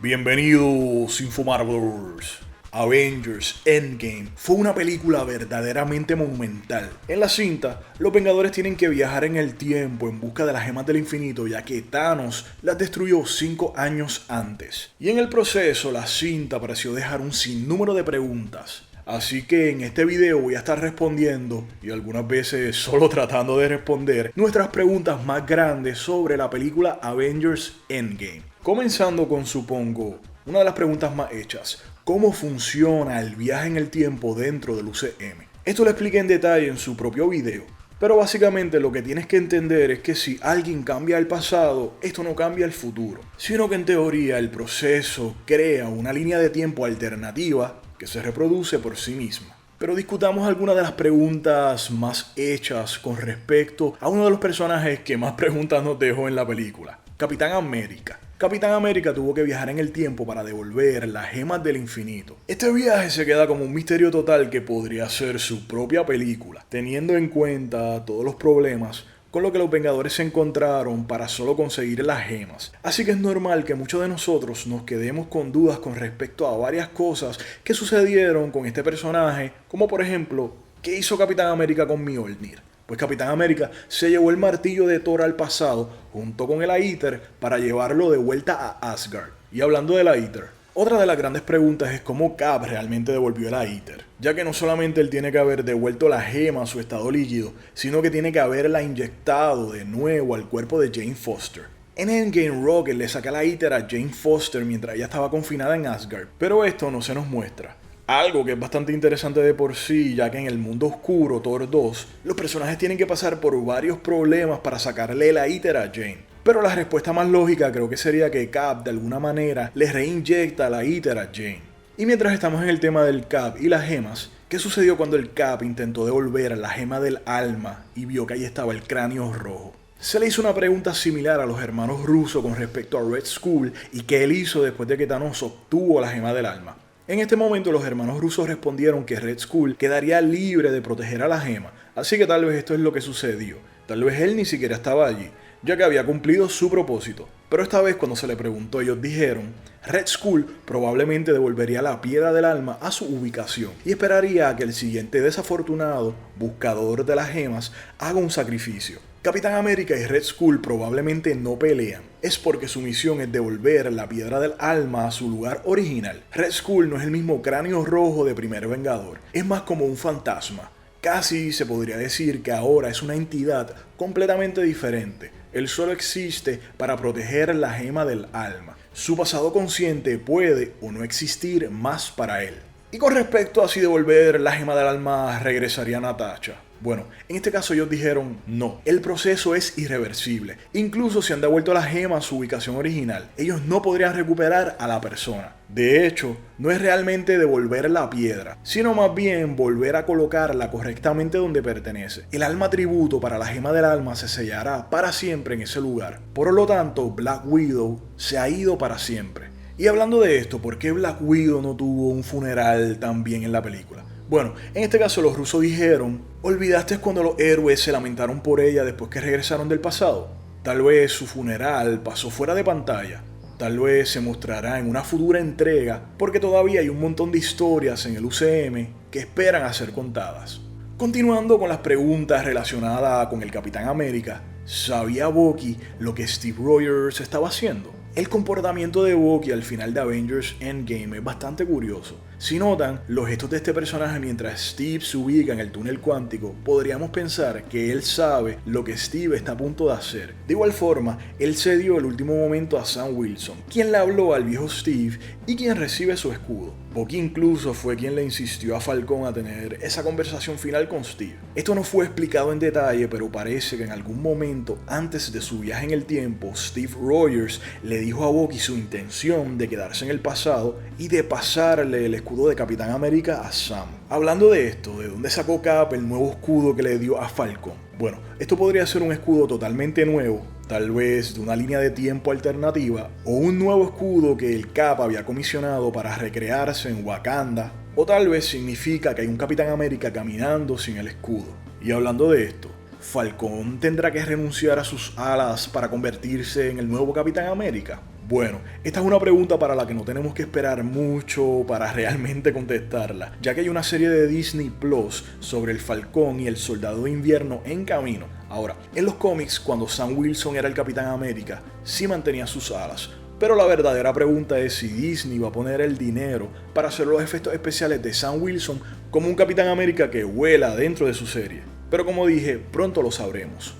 Bienvenidos, Infomarblers. Avengers Endgame fue una película verdaderamente monumental. En la cinta, los Vengadores tienen que viajar en el tiempo en busca de las gemas del infinito, ya que Thanos las destruyó 5 años antes. Y en el proceso, la cinta pareció dejar un sinnúmero de preguntas. Así que en este video voy a estar respondiendo, y algunas veces solo tratando de responder, nuestras preguntas más grandes sobre la película Avengers Endgame. Comenzando con, supongo, una de las preguntas más hechas: ¿cómo funciona el viaje en el tiempo dentro del UCM? Esto lo expliqué en detalle en su propio video, pero básicamente lo que tienes que entender es que si alguien cambia el pasado, esto no cambia el futuro, sino que en teoría el proceso crea una línea de tiempo alternativa que se reproduce por sí misma. Pero discutamos algunas de las preguntas más hechas con respecto a uno de los personajes que más preguntas nos dejó en la película, Capitán América. Capitán América tuvo que viajar en el tiempo para devolver las gemas del infinito. Este viaje se queda como un misterio total que podría ser su propia película, teniendo en cuenta todos los problemas con lo que los Vengadores se encontraron para solo conseguir las gemas. Así que es normal que muchos de nosotros nos quedemos con dudas con respecto a varias cosas que sucedieron con este personaje, como por ejemplo, ¿qué hizo Capitán América con Mjolnir? Pues Capitán América se llevó el martillo de Thor al pasado junto con el Aether para llevarlo de vuelta a Asgard. Y hablando del Aether, otra de las grandes preguntas es cómo Cap realmente devolvió el Aether, ya que no solamente él tiene que haber devuelto la gema a su estado líquido, sino que tiene que haberla inyectado de nuevo al cuerpo de Jane Foster. En Endgame, Rocket le saca la Aether a Jane Foster mientras ella estaba confinada en Asgard, pero esto no se nos muestra. Algo que es bastante interesante de por sí, ya que en el mundo oscuro, Thor 2, los personajes tienen que pasar por varios problemas para sacarle la Aether a Jane. Pero la respuesta más lógica creo que sería que Cap de alguna manera le reinyecta la Aether a Jane. Y mientras estamos en el tema del Cap y las gemas, ¿qué sucedió cuando el Cap intentó devolver la gema del alma y vio que ahí estaba el cráneo rojo? Se le hizo una pregunta similar a los hermanos rusos con respecto a Red Skull y qué él hizo después de que Thanos obtuvo la gema del alma. En este momento los hermanos rusos respondieron que Red Skull quedaría libre de proteger a la gema, así que tal vez esto es lo que sucedió. Tal vez él ni siquiera estaba allí, ya que había cumplido su propósito. Pero esta vez cuando se le preguntó, ellos dijeron: Red Skull probablemente devolvería la piedra del alma a su ubicación y esperaría a que el siguiente desafortunado buscador de las gemas haga un sacrificio. Capitán América y Red Skull probablemente no pelean. Es porque su misión es devolver la piedra del alma a su lugar original. Red Skull no es el mismo cráneo rojo de Primer Vengador, es más como un fantasma. Casi se podría decir que ahora es una entidad completamente diferente. Él solo existe para proteger la gema del alma. Su pasado consciente puede o no existir más para él. Y con respecto a si devolver la gema del alma regresaría a Natasha, bueno, en este caso ellos dijeron no, el proceso es irreversible. Incluso si han devuelto la gema a su ubicación original, ellos no podrían recuperar a la persona. De hecho, no es realmente devolver la piedra, sino más bien volver a colocarla correctamente donde pertenece. El alma tributo para la gema del alma se sellará para siempre en ese lugar. Por lo tanto, Black Widow se ha ido para siempre. Y hablando de esto, ¿por qué Black Widow no tuvo un funeral también en la película? Bueno, en este caso los rusos dijeron: ¿olvidaste cuando los héroes se lamentaron por ella después que regresaron del pasado? Tal vez su funeral pasó fuera de pantalla. Tal vez se mostrará en una futura entrega, porque todavía hay un montón de historias en el UCM que esperan a ser contadas. Continuando con las preguntas relacionadas con el Capitán América, ¿sabía Bucky lo que Steve Rogers estaba haciendo? El comportamiento de Bucky al final de Avengers Endgame es bastante curioso. Si notan los gestos de este personaje mientras Steve se ubica en el túnel cuántico, podríamos pensar que él sabe lo que Steve está a punto de hacer. De igual forma, él cedió el último momento a Sam Wilson, quien le habló al viejo Steve y quien recibe su escudo. Bucky incluso fue quien le insistió a Falcon a tener esa conversación final con Steve. Esto no fue explicado en detalle, pero parece que en algún momento antes de su viaje en el tiempo, Steve Rogers le dijo a Bucky su intención de quedarse en el pasado y de pasarle el escudo de Capitán América a Sam. Hablando de esto, ¿de dónde sacó Cap el nuevo escudo que le dio a Falcon? Bueno, esto podría ser un escudo totalmente nuevo, tal vez de una línea de tiempo alternativa, o un nuevo escudo que el Cap había comisionado para recrearse en Wakanda, o tal vez significa que hay un Capitán América caminando sin el escudo. Y hablando de esto, ¿Falcon tendrá que renunciar a sus alas para convertirse en el nuevo Capitán América? Bueno, esta es una pregunta para la que no tenemos que esperar mucho para realmente contestarla, ya que hay una serie de Disney Plus sobre el Falcón y el Soldado de Invierno en camino. Ahora, en los cómics, cuando Sam Wilson era el Capitán América, sí mantenía sus alas, pero la verdadera pregunta es si Disney va a poner el dinero para hacer los efectos especiales de Sam Wilson como un Capitán América que vuela dentro de su serie. Pero como dije, pronto lo sabremos.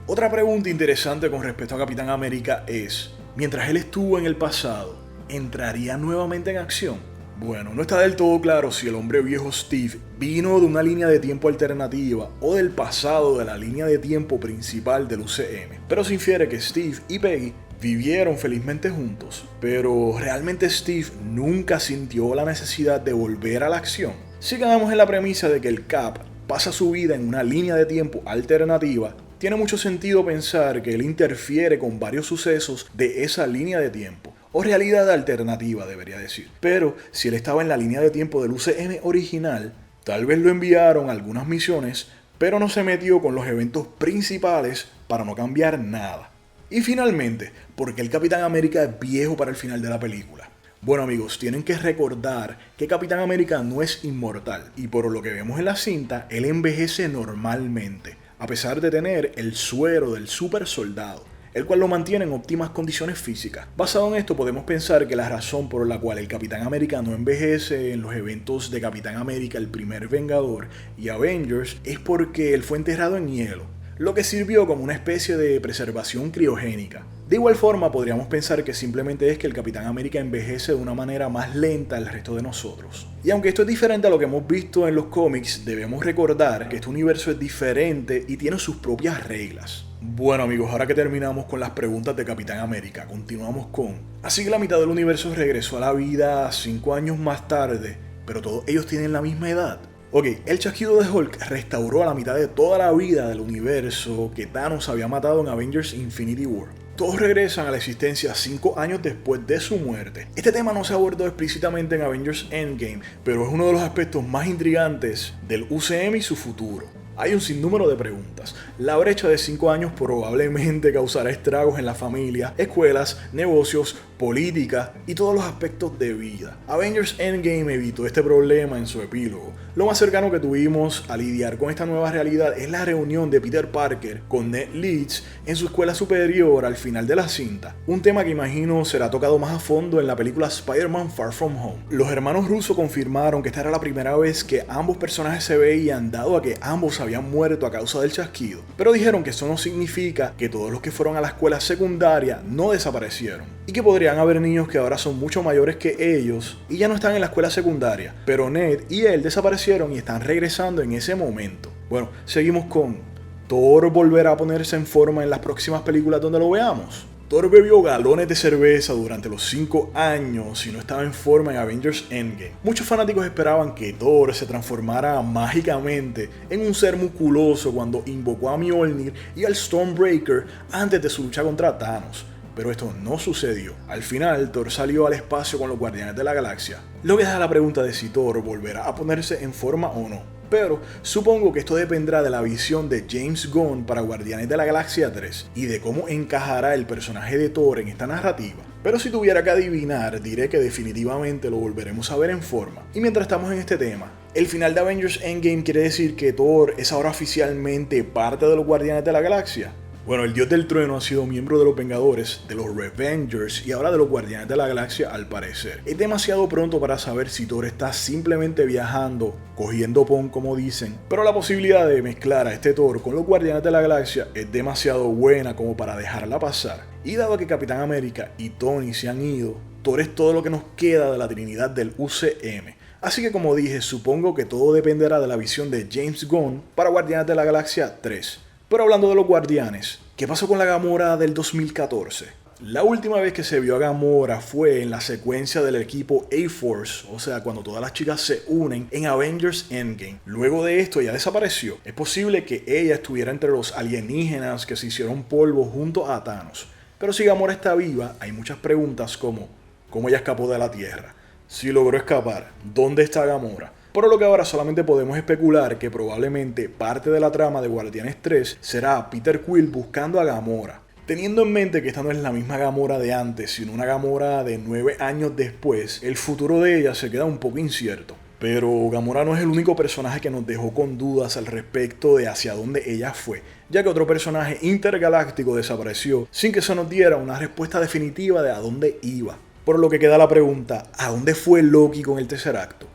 Otra pregunta interesante con respecto a Capitán América es, mientras él estuvo en el pasado, ¿entraría nuevamente en acción? Bueno, no está del todo claro si el hombre viejo Steve vino de una línea de tiempo alternativa o del pasado de la línea de tiempo principal del UCM, pero se infiere que Steve y Peggy vivieron felizmente juntos, pero ¿realmente Steve nunca sintió la necesidad de volver a la acción? Si quedamos en la premisa de que el Cap pasa su vida en una línea de tiempo alternativa, tiene mucho sentido pensar que él interfiere con varios sucesos de esa línea de tiempo, o realidad alternativa debería decir. Pero si él estaba en la línea de tiempo del UCM original, tal vez lo enviaron a algunas misiones, pero no se metió con los eventos principales para no cambiar nada. Y finalmente, ¿por qué el Capitán América es viejo para el final de la película? Bueno amigos, tienen que recordar que Capitán América no es inmortal, y por lo que vemos en la cinta, él envejece normalmente, a pesar de tener el suero del super soldado, el cual lo mantiene en óptimas condiciones físicas. Basado en esto podemos pensar que la razón por la cual el Capitán América no envejece en los eventos de Capitán América, el primer Vengador y Avengers es porque él fue enterrado en hielo, lo que sirvió como una especie de preservación criogénica. De igual forma podríamos pensar que simplemente es que el Capitán América envejece de una manera más lenta al resto de nosotros. Y aunque esto es diferente a lo que hemos visto en los cómics, debemos recordar que este universo es diferente y tiene sus propias reglas. Bueno amigos, ahora que terminamos con las preguntas de Capitán América, continuamos con... Así que la mitad del universo regresó a la vida 5 años más tarde, pero todos ellos tienen la misma edad. Ok, el chasquido de Hulk restauró a la mitad de toda la vida del universo que Thanos había matado en Avengers Infinity War. Todos regresan a la existencia 5 años después de su muerte. Este tema no se abordó explícitamente en Avengers Endgame, pero es uno de los aspectos más intrigantes del UCM y su futuro. Hay un sinnúmero de preguntas. La brecha de 5 años probablemente causará estragos en la familia, escuelas, negocios, política y todos los aspectos de vida. Avengers Endgame evitó este problema en su epílogo. Lo más cercano que tuvimos a lidiar con esta nueva realidad es la reunión de Peter Parker con Ned Leeds en su escuela superior al final de la cinta. Un tema que imagino será tocado más a fondo en la película Spider-Man Far From Home. Los hermanos Russo confirmaron que esta era la primera vez que ambos personajes se veían, dado a que ambos habían muerto a causa del chasquido. Pero dijeron que eso no significa que todos los que fueron a la escuela secundaria no desaparecieron, y que podrían haber niños que ahora son mucho mayores que ellos y ya no están en la escuela secundaria, pero Ned y él desaparecieron y están regresando en ese momento. Bueno, seguimos con Thor volverá a ponerse en forma en las próximas películas donde lo veamos. Thor bebió galones de cerveza durante los 5 años y no estaba en forma en Avengers Endgame. Muchos fanáticos esperaban que Thor se transformara mágicamente en un ser musculoso cuando invocó a Mjolnir y al Stormbreaker antes de su lucha contra Thanos. Pero esto no sucedió. Al final, Thor salió al espacio con los Guardianes de la Galaxia, lo que deja la pregunta de si Thor volverá a ponerse en forma o no. Pero supongo que esto dependerá de la visión de James Gunn para Guardianes de la Galaxia 3 y de cómo encajará el personaje de Thor en esta narrativa. Pero si tuviera que adivinar, diré que definitivamente lo volveremos a ver en forma. Y mientras estamos en este tema, el final de Avengers Endgame quiere decir que Thor es ahora oficialmente parte de los Guardianes de la Galaxia. Bueno, el Dios del Trueno ha sido miembro de los Vengadores, de los Revengers y ahora de los Guardianes de la Galaxia al parecer. Es demasiado pronto para saber si Thor está simplemente viajando, cogiendo pon como dicen, pero la posibilidad de mezclar a este Thor con los Guardianes de la Galaxia es demasiado buena como para dejarla pasar. Y dado que Capitán América y Tony se han ido, Thor es todo lo que nos queda de la Trinidad del UCM. Así que como dije, supongo que todo dependerá de la visión de James Gunn para Guardianes de la Galaxia 3. Pero hablando de los Guardianes, ¿qué pasó con la Gamora del 2014? La última vez que se vio a Gamora fue en la secuencia del equipo A-Force, o sea, cuando todas las chicas se unen en Avengers Endgame. Luego de esto ella desapareció. Es posible que ella estuviera entre los alienígenas que se hicieron polvo junto a Thanos. Pero si Gamora está viva, hay muchas preguntas como ¿cómo ella escapó de la Tierra? Si logró escapar, ¿dónde está Gamora? Por lo que ahora solamente podemos especular que probablemente parte de la trama de Guardianes 3 será Peter Quill buscando a Gamora. Teniendo en mente que esta no es la misma Gamora de antes, sino una Gamora de 9 años después, el futuro de ella se queda un poco incierto. Pero Gamora no es el único personaje que nos dejó con dudas al respecto de hacia dónde ella fue, ya que otro personaje intergaláctico desapareció sin que se nos diera una respuesta definitiva de a dónde iba. Por lo que queda la pregunta, ¿a dónde fue Loki con el tercer acto?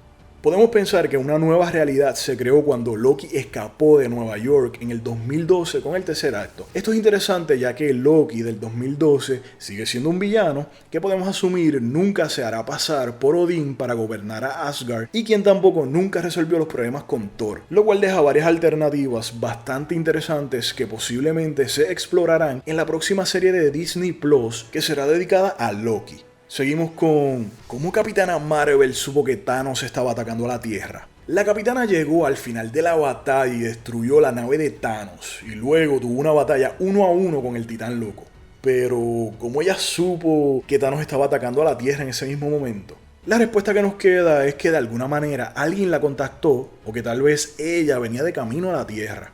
Podemos pensar que una nueva realidad se creó cuando Loki escapó de Nueva York en el 2012 con el tercer acto. Esto es interesante ya que Loki del 2012 sigue siendo un villano que podemos asumir nunca se hará pasar por Odín para gobernar a Asgard y quien tampoco nunca resolvió los problemas con Thor, lo cual deja varias alternativas bastante interesantes que posiblemente se explorarán en la próxima serie de Disney Plus que será dedicada a Loki. Seguimos con cómo Capitana Marvel supo que Thanos estaba atacando a la Tierra. La Capitana llegó al final de la batalla y destruyó la nave de Thanos, y luego tuvo una batalla 1 a 1 con el Titán Loco. Pero, ¿cómo ella supo que Thanos estaba atacando a la Tierra en ese mismo momento? La respuesta que nos queda es que de alguna manera alguien la contactó, o que tal vez ella venía de camino a la Tierra.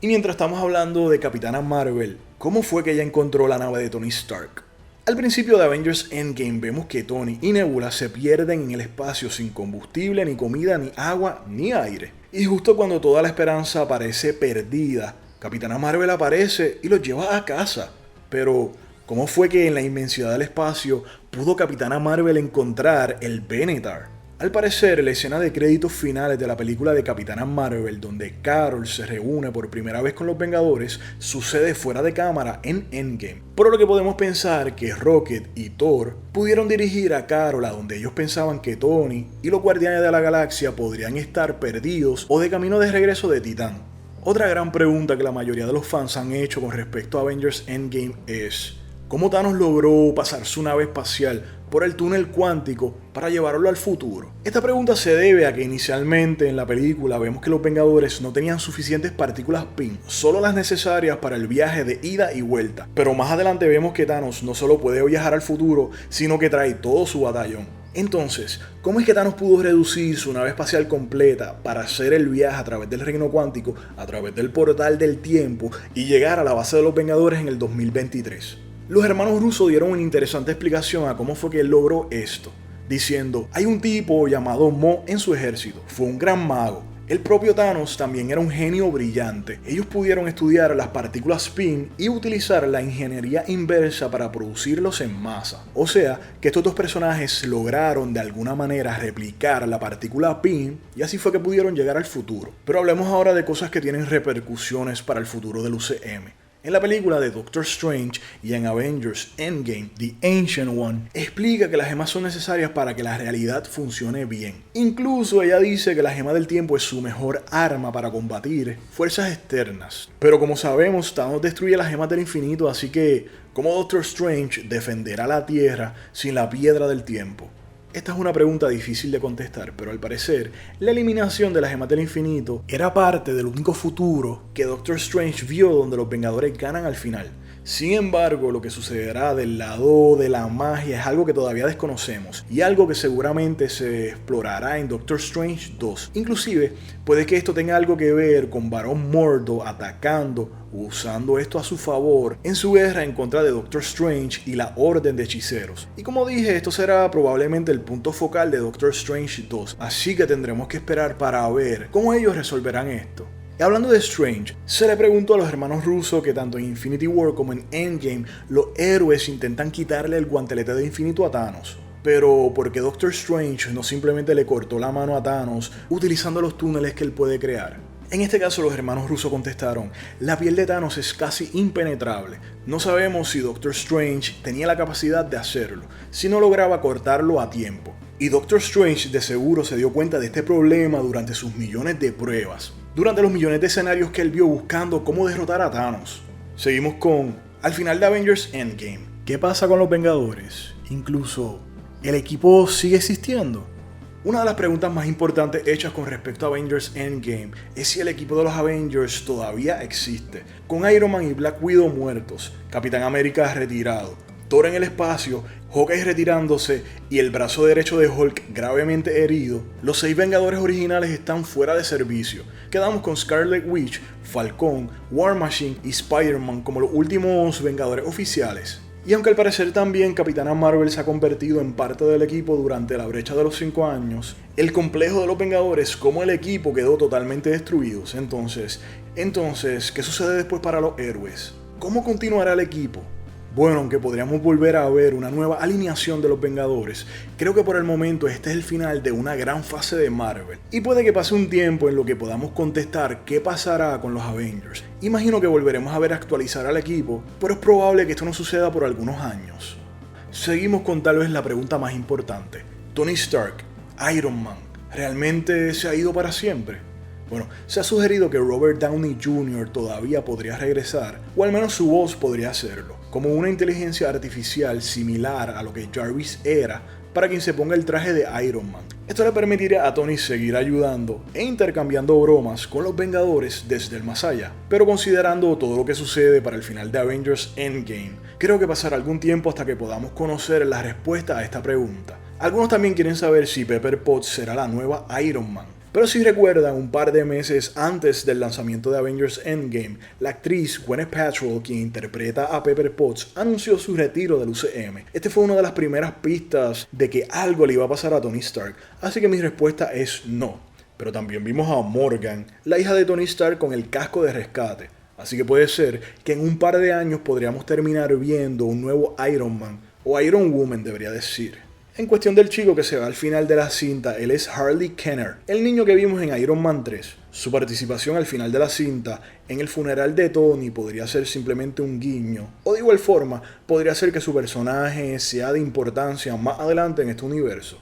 Y mientras estamos hablando de Capitana Marvel, ¿cómo fue que ella encontró la nave de Tony Stark? Al principio de Avengers Endgame vemos que Tony y Nebula se pierden en el espacio sin combustible, ni comida, ni agua, ni aire. Y justo cuando toda la esperanza parece perdida, Capitana Marvel aparece y los lleva a casa. Pero, ¿cómo fue que en la inmensidad del espacio pudo Capitana Marvel encontrar el Benatar? Al parecer, la escena de créditos finales de la película de Capitana Marvel, donde Carol se reúne por primera vez con los Vengadores, sucede fuera de cámara en Endgame. Por lo que podemos pensar que Rocket y Thor pudieron dirigir a Carol a donde ellos pensaban que Tony y los Guardianes de la Galaxia podrían estar perdidos o de camino de regreso de Titán. Otra gran pregunta que la mayoría de los fans han hecho con respecto a Avengers Endgame es ¿cómo Thanos logró pasar su nave espacial por el túnel cuántico para llevarlo al futuro? Esta pregunta se debe a que inicialmente en la película vemos que los Vengadores no tenían suficientes partículas PIM, solo las necesarias para el viaje de ida y vuelta. Pero más adelante vemos que Thanos no solo puede viajar al futuro, sino que trae todo su batallón. Entonces, ¿cómo es que Thanos pudo reducir su nave espacial completa para hacer el viaje a través del reino cuántico, a través del portal del tiempo y llegar a la base de los Vengadores en el 2023? Los hermanos Russo dieron una interesante explicación a cómo fue que él logró esto, diciendo, hay un tipo llamado Mo en su ejército, fue un gran mago. El propio Thanos también era un genio brillante. Ellos pudieron estudiar las partículas PIM y utilizar la ingeniería inversa para producirlos en masa. O sea, que estos dos personajes lograron de alguna manera replicar la partícula PIM y así fue que pudieron llegar al futuro. Pero hablemos ahora de cosas que tienen repercusiones para el futuro del UCM. En la película de Doctor Strange y en Avengers Endgame, The Ancient One explica que las gemas son necesarias para que la realidad funcione bien. Incluso ella dice que la gema del tiempo es su mejor arma para combatir fuerzas externas. Pero como sabemos, Thanos destruye las gemas del infinito, así que ¿cómo Doctor Strange defenderá la Tierra sin la piedra del tiempo? Esta es una pregunta difícil de contestar, pero al parecer, la eliminación de las gemas del infinito era parte del único futuro que Doctor Strange vio donde los Vengadores ganan al final. Sin embargo, lo que sucederá del lado de la magia es algo que todavía desconocemos y algo que seguramente se explorará en Doctor Strange 2. Inclusive, puede que esto tenga algo que ver con Barón Mordo atacando o usando esto a su favor en su guerra en contra de Doctor Strange y la Orden de Hechiceros. Y como dije, esto será probablemente el punto focal de Doctor Strange 2, así que tendremos que esperar para ver cómo ellos resolverán esto. Y hablando de Strange, se le preguntó a los hermanos Russo que tanto en Infinity War como en Endgame los héroes intentan quitarle el guantelete de infinito a Thanos. Pero ¿por qué Doctor Strange no simplemente le cortó la mano a Thanos utilizando los túneles que él puede crear? En este caso los hermanos Russo contestaron, la piel de Thanos es casi impenetrable. No sabemos si Doctor Strange tenía la capacidad de hacerlo, si no lograba cortarlo a tiempo. Y Doctor Strange de seguro se dio cuenta de este problema durante sus millones de pruebas, durante los millones de escenarios que él vio buscando cómo derrotar a Thanos. Seguimos con, al final de Avengers Endgame, ¿qué pasa con los Vengadores? Incluso, ¿el equipo sigue existiendo? Una de las preguntas más importantes hechas con respecto a Avengers Endgame es si el equipo de los Avengers todavía existe, con Iron Man y Black Widow muertos, Capitán América retirado, Thor en el espacio, Hawkeye retirándose y el brazo derecho de Hulk gravemente herido, los 6 Vengadores originales están fuera de servicio. Quedamos con Scarlet Witch, Falcón, War Machine y Spider-Man como los últimos Vengadores oficiales. Y aunque al parecer también Capitana Marvel se ha convertido en parte del equipo durante la brecha de los 5 años, el complejo de los Vengadores como el equipo quedó totalmente destruidos. Entonces, ¿qué sucede después para los héroes? ¿Cómo continuará el equipo? Bueno, aunque podríamos volver a ver una nueva alineación de los Vengadores, creo que por el momento este es el final de una gran fase de Marvel. Y puede que pase un tiempo en lo que podamos contestar qué pasará con los Avengers. Imagino que volveremos a ver actualizar al equipo, pero es probable que esto no suceda por algunos años. Seguimos con tal vez la pregunta más importante. Tony Stark, Iron Man, ¿realmente se ha ido para siempre? Bueno, se ha sugerido que Robert Downey Jr. todavía podría regresar, o al menos su voz podría hacerlo, como una inteligencia artificial similar a lo que Jarvis era, para quien se ponga el traje de Iron Man. Esto le permitiría a Tony seguir ayudando e intercambiando bromas con los Vengadores desde el más allá. Pero considerando todo lo que sucede para el final de Avengers Endgame, creo que pasará algún tiempo hasta que podamos conocer la respuesta a esta pregunta. Algunos también quieren saber si Pepper Potts será la nueva Iron Man. Pero si recuerdan, un par de meses antes del lanzamiento de Avengers Endgame, la actriz Gwyneth Paltrow, quien interpreta a Pepper Potts, anunció su retiro del UCM. Este fue una de las primeras pistas de que algo le iba a pasar a Tony Stark, así que mi respuesta es no. Pero también vimos a Morgan, la hija de Tony Stark, con el casco de rescate. Así que puede ser que en un par de años podríamos terminar viendo un nuevo Iron Man, o Iron Woman debería decir. En cuestión del chico que se va al final de la cinta, él es Harley Kenner, el niño que vimos en Iron Man 3. Su participación al final de la cinta en el funeral de Tony podría ser simplemente un guiño, o de igual forma, podría ser que su personaje sea de importancia más adelante en este universo.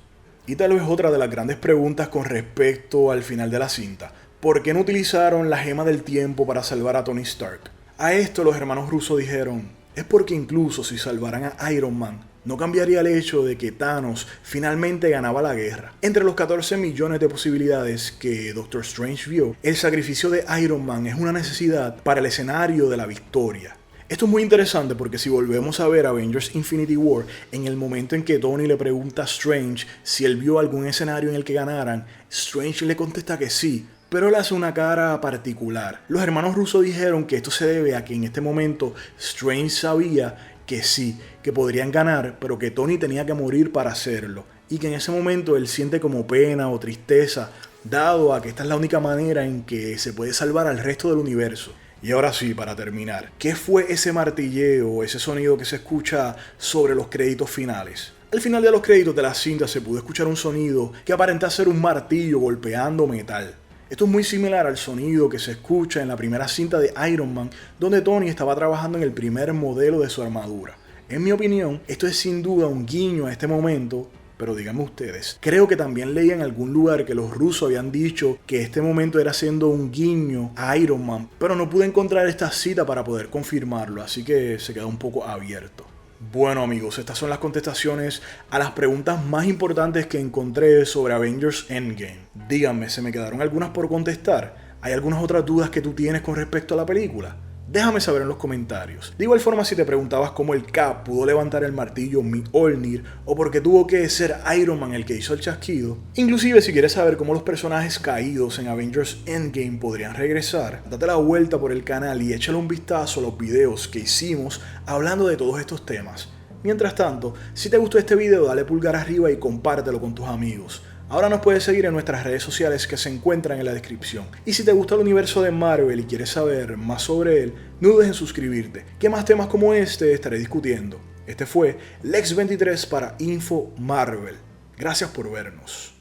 Y tal vez otra de las grandes preguntas con respecto al final de la cinta: ¿por qué no utilizaron la gema del tiempo para salvar a Tony Stark? A esto los hermanos Russo dijeron: es porque incluso si salvaran a Iron Man, no cambiaría el hecho de que Thanos finalmente ganaba la guerra. Entre los 14 millones de posibilidades que Doctor Strange vio, el sacrificio de Iron Man es una necesidad para el escenario de la victoria. Esto es muy interesante porque si volvemos a ver Avengers Infinity War, en el momento en que Tony le pregunta a Strange si él vio algún escenario en el que ganaran, Strange le contesta que sí, pero él hace una cara particular. Los hermanos Russo dijeron que esto se debe a que en este momento Strange sabía que sí, que podrían ganar, pero que Tony tenía que morir para hacerlo, y que en ese momento él siente como pena o tristeza, dado a que esta es la única manera en que se puede salvar al resto del universo. Y ahora sí, para terminar, ¿qué fue ese martilleo, ese sonido que se escucha sobre los créditos finales? Al final de los créditos de la cinta se pudo escuchar un sonido que aparenta ser un martillo golpeando metal. Esto es muy similar al sonido que se escucha en la primera cinta de Iron Man, donde Tony estaba trabajando en el primer modelo de su armadura. En mi opinión, esto es sin duda un guiño a este momento, pero díganme ustedes, creo que también leí en algún lugar que los rusos habían dicho que este momento era siendo un guiño a Iron Man, pero no pude encontrar esta cita para poder confirmarlo, así que se queda un poco abierto. Bueno amigos, estas son las contestaciones a las preguntas más importantes que encontré sobre Avengers Endgame. Díganme, ¿se me quedaron algunas por contestar? ¿Hay algunas otras dudas que tú tienes con respecto a la película? Déjame saber en los comentarios. De igual forma, si te preguntabas cómo el Cap pudo levantar el martillo Mjolnir o por qué tuvo que ser Iron Man el que hizo el chasquido, inclusive si quieres saber cómo los personajes caídos en Avengers Endgame podrían regresar, date la vuelta por el canal y échale un vistazo a los videos que hicimos hablando de todos estos temas. Mientras tanto, si te gustó este video, dale pulgar arriba y compártelo con tus amigos. Ahora nos puedes seguir en nuestras redes sociales que se encuentran en la descripción. Y si te gusta el universo de Marvel y quieres saber más sobre él, no dudes en suscribirte, que más temas como este estaré discutiendo. Este fue Lex23 para Info Marvel. Gracias por vernos.